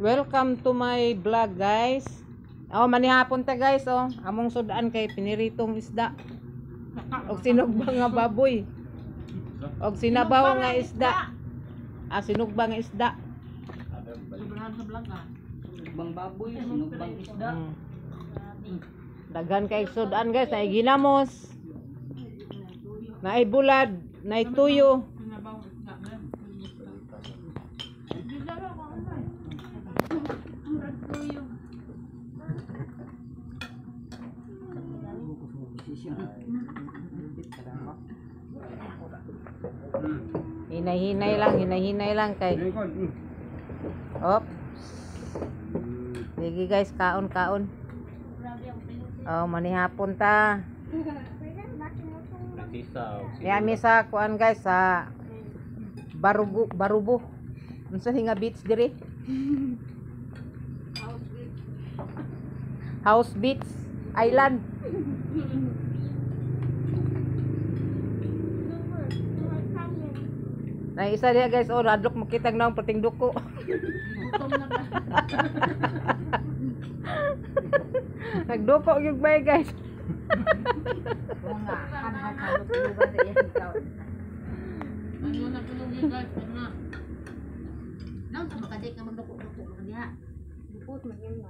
Welcome to my vlog, guys. Oh, manihapon ta, guys, oh. Among sudan kay piniritong isda. Og sinugbang nga baboy. Og sinabaw nga isda. Sinugbang nga isda. Sinugbang baboy, sinugbang isda. Daghan kay sudan, guys, na ginamos. Na bulad, na tuyo. Hinay-hinay lang kay. Op. Sige guys, kaon. Oh, manihapon ta. Yami sa kuan guys sa Barubo. Unsa nga beach diri? House Beach Island. Na isa dia guys, oh radlok makitang naong pating duko. Nagduko yung bay guys. Mga hanhan-hanok lugar sa iya ikaw. Ano na tulog yun guys, na. Nang sa makadik na magduko-duko ka diha. Dukot man yun.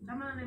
Tama na